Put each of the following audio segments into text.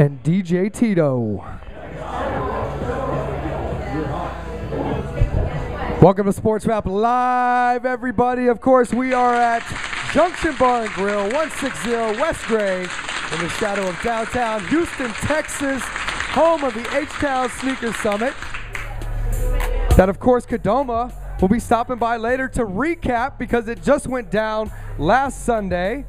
and DJ Tito. Welcome to Sports Rap Live, everybody. Of course, we are at Junction Bar and Grill, 160 West Gray, in the shadow of downtown Houston, Texas, home of the H-Town Sneaker Summit. That, of course, Kadoma will be stopping by later to recap because it just went down last Sunday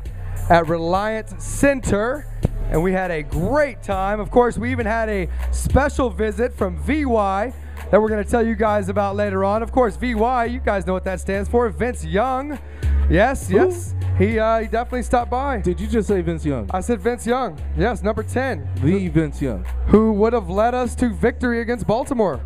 at Reliance Center, and we had a great time. Of course, we even had a special visit from VY that we're going to tell you guys about later on. Of course, VY, you guys know what that stands for. Vince Young. Yes, yes. He definitely stopped by. Did you just say Vince Young? I said Vince Young. Yes, number 10. The Vince Young. Who would have led us to victory against Baltimore,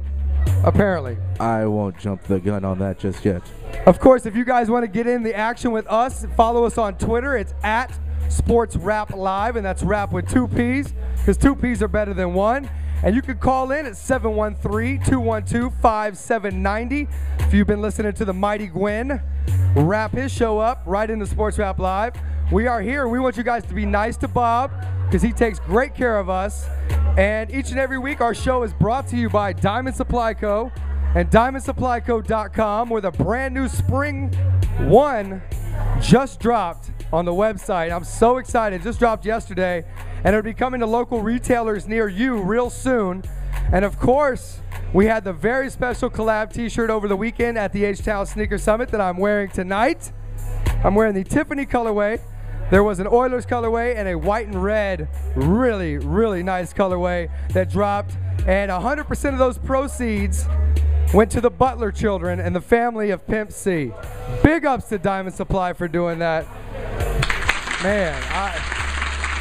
apparently. I won't jump the gun on that just yet. Of course, if you guys want to get in the action with us, follow us on Twitter. It's at Sports Rap Live, and that's rap with 2 P's, because 2 P's are better than 1. And you can call in at 713-212-5790. If you've been listening to the Mighty Gwen wrap his show up right into Sports Rap Live, we are here. We want you guys to be nice to Bob because he takes great care of us. And each and every week, our show is brought to you by Diamond Supply Co. and DiamondSupplyCo.com, where the brand new Spring 1 just dropped on the website. I'm so excited. It just dropped yesterday, and it'll be coming to local retailers near you real soon. And of course, we had the very special collab t-shirt over the weekend at the H-Town Sneaker Summit that I'm wearing tonight. I'm wearing the Tiffany colorway. There was an Oilers colorway and a white and red, really, really nice colorway that dropped. And 100% of those proceeds went to the Butler children and the family of Pimp C. Big ups to Diamond Supply for doing that. Man,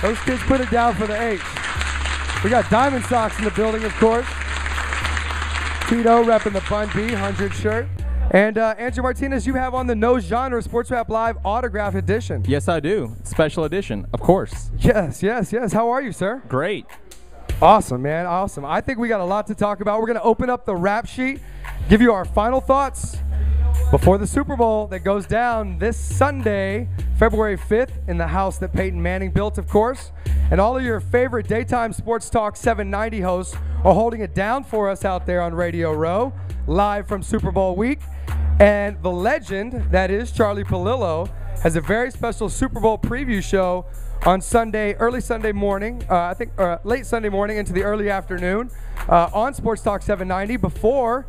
those kids put it down for the H. We got Diamond Socks in the building, of course. Tito repping the Bun B 100 shirt. And Andrew Martinez, you have on the No Genre Sports Rap Live autograph edition. Yes, I do. Special edition, of course. Yes, yes, yes. How are you, sir? Great. Awesome, man. Awesome. I think we got a lot to talk about. We're going to open up the rap sheet, give you our final thoughts before the Super Bowl that goes down this Sunday, February 5th, in the house that Peyton Manning built, of course. And all of your favorite daytime Sports Talk 790 hosts are holding it down for us out there on Radio Row, live from Super Bowl week. And the legend, that is Charlie Palillo, has a very special Super Bowl preview show on Sunday, early Sunday morning, late Sunday morning into the early afternoon on Sports Talk 790 before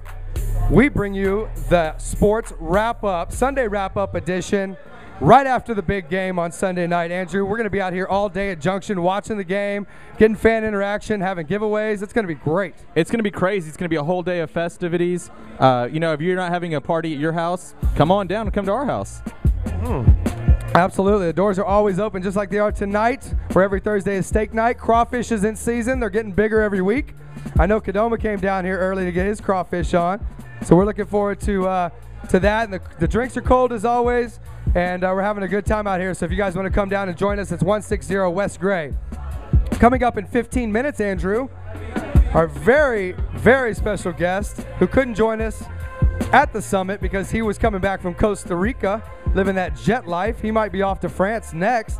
we bring you the Sports Wrap-Up, Sunday Wrap-Up edition, right after the big game on Sunday night. Andrew, we're going to be out here all day at Junction watching the game, getting fan interaction, having giveaways. It's going to be great. It's going to be crazy. It's going to be a whole day of festivities. You know, if you're not having a party at your house, come on down and come to our house. Absolutely. The doors are always open, just like they are tonight, where every Thursday is steak night. Crawfish is in season. They're getting bigger every week. I know Kadoma came down here early to get his crawfish on, so we're looking forward to that. And the drinks are cold as always, and we're having a good time out here. So if you guys want to come down and join us, it's 160 West Gray. Coming up in 15 minutes, Andrew, our very, very special guest who couldn't join us at the summit because he was coming back from Costa Rica, living that jet life. He might be off to France next.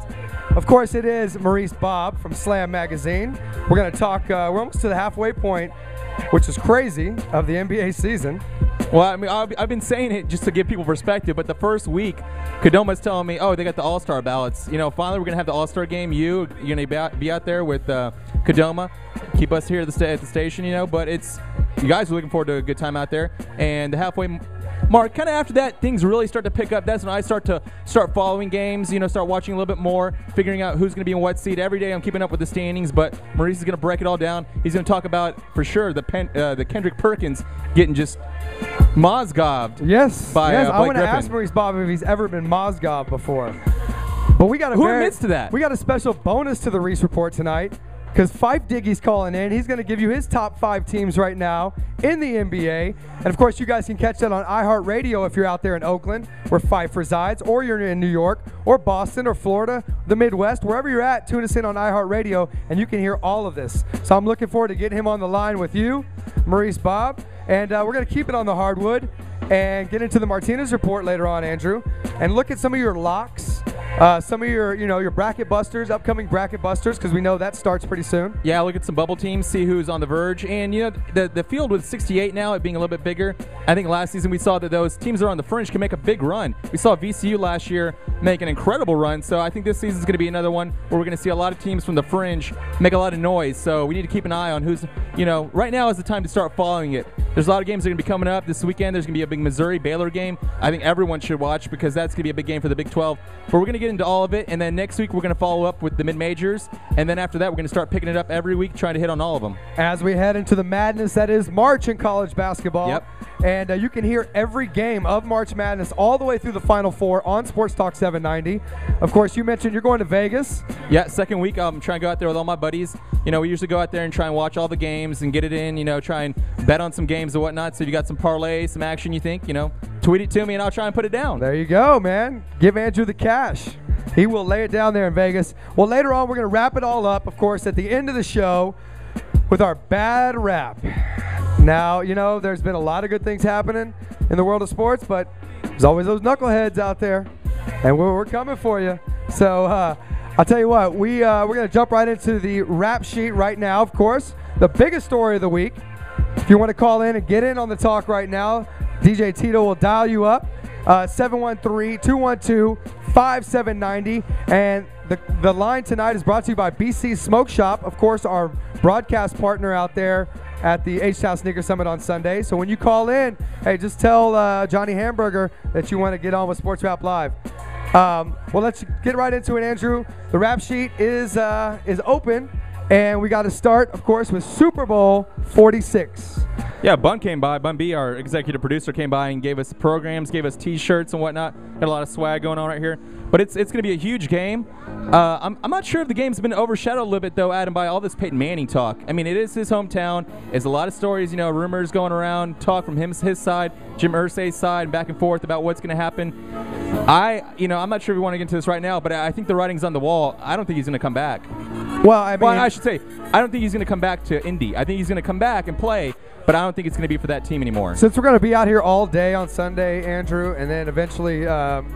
Of course, it is Maurice Bob from Slam Magazine. We're going to talk, we're almost to the halfway point, which is crazy, of the NBA season. Well, I mean, I've been saying it just to give people perspective, but the first week, Kadoma's telling me, oh, they got the All-Star ballots. You know, finally we're going to have the All-Star game. You're going to be out there with Kadoma. Keep us here at the station, you know, but you guys are looking forward to a good time out there. And the halfway mark, kind of after that, things really start to pick up. That's when I start following games, you know, start watching a little bit more, figuring out who's going to be in what seat. Every day I'm keeping up with the standings, but Maurice is going to break it all down. He's going to talk about, for sure, the Kendrick Perkins getting just mozgoved. Yes, by I want to Griffin. ask Maurice Bob if he's ever been mozgoved before. But we got Who admits to that? We got a special bonus to the Reese Report tonight, because Fife Diggy's calling in. He's going to give you his top 5 teams right now in the NBA. And, of course, you guys can catch that on iHeartRadio if you're out there in Oakland, where Fife resides, or you're in New York, or Boston, or Florida, the Midwest. Wherever you're at, tune us in on iHeartRadio, and you can hear all of this. So I'm looking forward to getting him on the line with you, Maurice Bob. And we're going to keep it on the hardwood and get into the Martinez Report later on, Andrew, and look at some of your locks some of your, your bracket busters, upcoming bracket busters, because we know that starts pretty soon. Yeah, look at some bubble teams, see who's on the verge. And, the field with 68 now, it being a little bit bigger, I think last season we saw that those teams that are on the fringe can make a big run. We saw VCU last year make an incredible run, so I think this season is going to be another one where we're going to see a lot of teams from the fringe make a lot of noise. So we need to keep an eye on who's, right now is the time to start following it. There's a lot of games that are going to be coming up this weekend. There's going to be a big Missouri-Baylor game. I think everyone should watch because that's going to be a big game for the Big 12. But we're going to get into all of it, and then next week we're going to follow up with the mid-majors, and then after that we're going to start picking it up every week, trying to hit on all of them. As we head into the madness that is March in college basketball. Yep. And you can hear every game of March Madness all the way through the Final Four on Sports Talk 790. Of course, you mentioned you're going to Vegas. Yeah, second week. I'm trying to go out there with all my buddies. We usually go out there and try and watch all the games and get it in, try and bet on some games and whatnot. So if you got some parlays, some action you think, tweet it to me and I'll try and put it down. There you go, man. Give Andrew the cash. He will lay it down there in Vegas. Well, later on, we're going to wrap it all up, of course, at the end of the show with our bad rap. Now, there's been a lot of good things happening in the world of sports, but there's always those knuckleheads out there, and we're coming for you. So I'll tell you what, we're going to jump right into the rap sheet right now, of course. The biggest story of the week. If you want to call in and get in on the talk right now, DJ Tito will dial you up, 713-212-5790. And the line tonight is brought to you by BC Smoke Shop, of course, our broadcast partner out there at the H-Town Sneaker Summit on Sunday. So when you call in, hey, just tell Johnny Hamburger that you want to get on with Sports Rap Live. Well, let's get right into it, Andrew. The rap sheet is open, and we got to start, of course, with Super Bowl 46. Yeah, Bun came by. Bun B, our executive producer, came by and gave us programs, gave us T-shirts and whatnot. Got a lot of swag going on right here. But it's going to be a huge game. I'm not sure if the game's been overshadowed a little bit, though, Adam, by all this Peyton Manning talk. I mean, it is his hometown. There's a lot of stories, rumors going around, talk from his side, Jim Irsay's side, and back and forth about what's going to happen. I'm not sure if we want to get into this right now, but I think the writing's on the wall. I don't think he's going to come back. Well, I should say, I don't think he's going to come back to Indy. I think he's going to come back and play, but I don't think it's going to be for that team anymore. Since we're going to be out here all day on Sunday, Andrew, and then eventually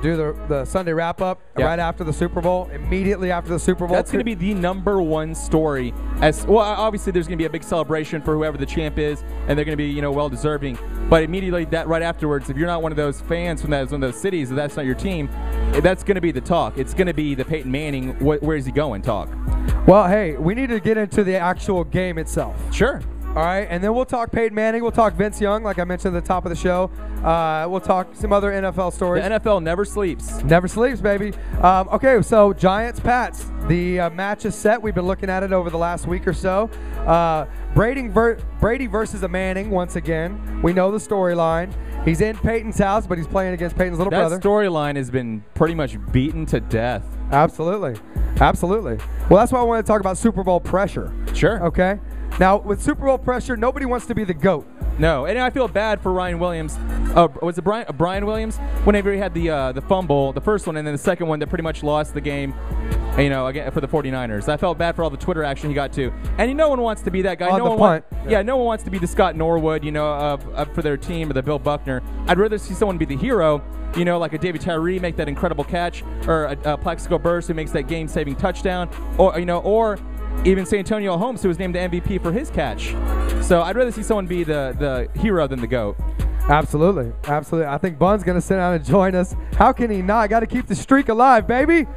do the Sunday wrap-up right after the Super Bowl, immediately after the Super Bowl. That's going to be the #1 story. Obviously, there's going to be a big celebration for whoever the champ is, and they're going to be, well-deserving. But immediately, right afterwards, if you're not one of those fans from one of those cities, if that's not your team, that's going to be the talk. It's going to be the Peyton Manning, where is he going talk. Well, hey, we need to get into the actual game itself. Sure. All right, and then we'll talk Peyton Manning. We'll talk Vince Young, like I mentioned at the top of the show. We'll talk some other NFL stories. The NFL never sleeps. Never sleeps, baby. Okay, so Giants-Pats. The match is set. We've been looking at it over the last week or so. Brady versus a Manning once again. We know the storyline. He's in Peyton's house, but he's playing against Peyton's little brother. That storyline has been pretty much beaten to death. Absolutely. Absolutely. Well, that's why I want to talk about Super Bowl pressure. Sure. Okay? Now, with Super Bowl pressure, nobody wants to be the GOAT. No, and I feel bad for Ryan Williams. Was it Brian Williams? Whenever he had the fumble, the first one, and then the second one that pretty much lost the game, again for the 49ers. I felt bad for all the Twitter action he got to. And no one wants to be that guy. On the punt. No one wants to be the Scott Norwood, for their team, or the Bill Buckner. I'd rather see someone be the hero, like a David Tyree make that incredible catch, or a Plaxico Burress who makes that game-saving touchdown, or even San Antonio Holmes, who was named the MVP for his catch. So I'd rather see someone be the hero than the GOAT. Absolutely. Absolutely. I think Bun's going to sit down and join us. How can he not? Got to keep the streak alive, baby.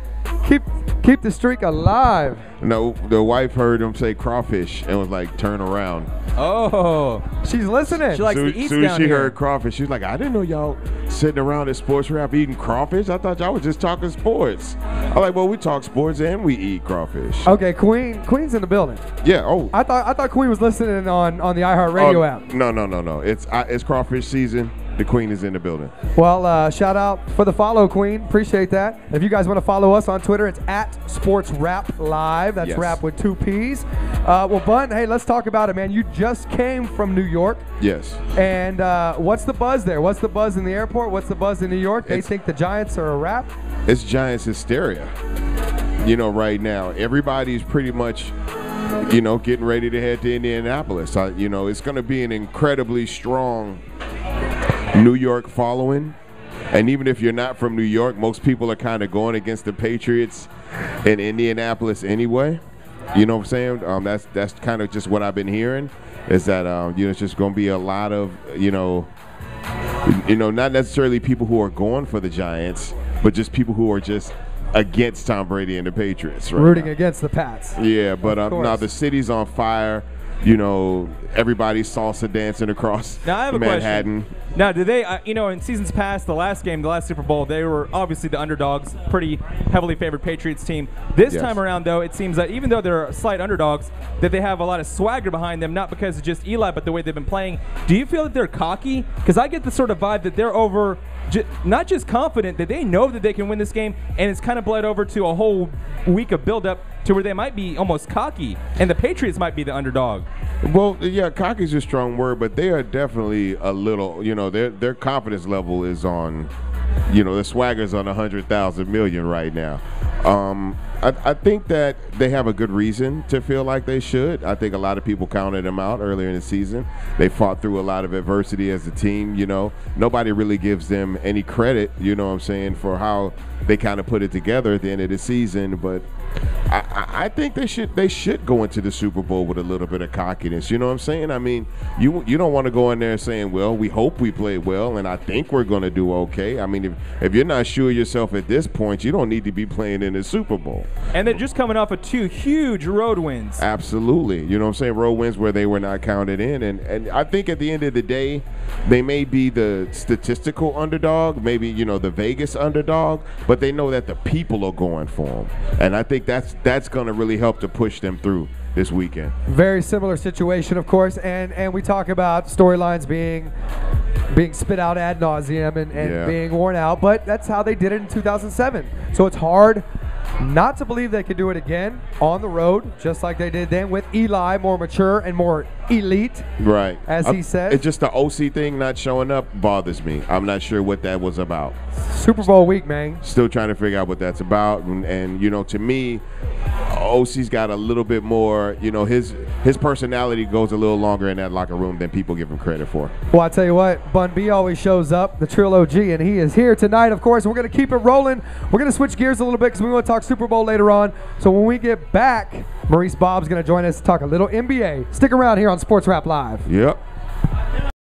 Keep the streak alive. No, the wife heard him say crawfish and was like, turn around. Oh. She's listening. She likes to eat soon as down she here. heard crawfish, she was like, I didn't know y'all sitting around at Sports Rap eating crawfish. I thought y'all was just talking sports. I'm like, well, we talk sports and we eat crawfish. Okay, Queen's in the building. Yeah, oh. I thought Queen was listening on the iHeartRadio app. No. It's crawfish season. The Queen is in the building. Well, shout out for the follow, Queen. Appreciate that. If you guys want to follow us on Twitter, it's @SportsRapLive. That's yes. rap with 2 P's. Well, Bun, hey, let's talk about it, man. You just came from New York. Yes. And what's the buzz there? What's the buzz in the airport? What's the buzz in New York? They think the Giants are a wrap? It's Giants hysteria. Right now, everybody's pretty much, getting ready to head to Indianapolis. It's going to be an incredibly strong New York following. And even if you're not from New York, most people are kind of going against the Patriots in Indianapolis anyway. You know what I'm saying? That's kind of just what I've been hearing, is that it's just going to be a lot of not necessarily people who are going for the Giants, but just people who are just against Tom Brady and the Patriots. Right Rooting now. against the Pats. Yeah, but now the city's on fire. Everybody's salsa dancing across Now I have Manhattan. a question. Now, do they, in seasons past, the last Super Bowl, they were obviously the underdogs, pretty heavily favored Patriots team. This time around, though, it seems that even though they're slight underdogs, that they have a lot of swagger behind them, not because of just Eli, but the way they've been playing. Do you feel that they're cocky? Because I get the sort of vibe that they're not just confident, that they know that they can win this game, and it's kind of bled over to a whole week of build-up to where they might be almost cocky, and the Patriots might be the underdog. Well, yeah, cocky is a strong word, but they are definitely a little, their confidence level is on, the swagger's on 100,000 million right now. I think that they have a good reason to feel like they should. I think a lot of people counted them out earlier in the season. They fought through a lot of adversity as a team, Nobody really gives them any credit, for how they kind of put it together at the end of the season, but I think they should go into the Super Bowl with a little bit of cockiness. You know what I'm saying? I mean, you don't want to go in there saying, well, we hope we play well, and I think we're going to do okay. I mean, if you're not sure yourself at this point, you don't need to be playing in the Super Bowl. And they're just coming off of 2 huge road wins. Absolutely. You know what I'm saying? Road wins where they were not counted in. And I think at the end of the day, they may be the statistical underdog, maybe, the Vegas underdog, but they know that the people are going for them. And I think that's going to really help to push them through this weekend. Very similar situation, of course, and we talk about storylines being spit out ad nauseum and being worn out, but that's how they did it in 2007. So it's hard not to believe they could do it again on the road, just like they did then with Eli, more mature and more elite. Right. As he said. It's just the OC thing not showing up bothers me. I'm not sure what that was about. Super Bowl week, man. Still trying to figure out what that's about. And to me, OC's got a little bit more, his personality goes a little longer in that locker room than people give him credit for. Well, I tell you what, Bun B always shows up, the Trill OG, and he is here tonight, of course. We're going to keep it rolling. We're going to switch gears a little bit because we want to talk Super Bowl later on. So when we get back, Maurice Bob's going to join us to talk a little NBA. Stick around here on Sports Rap Live. Yep.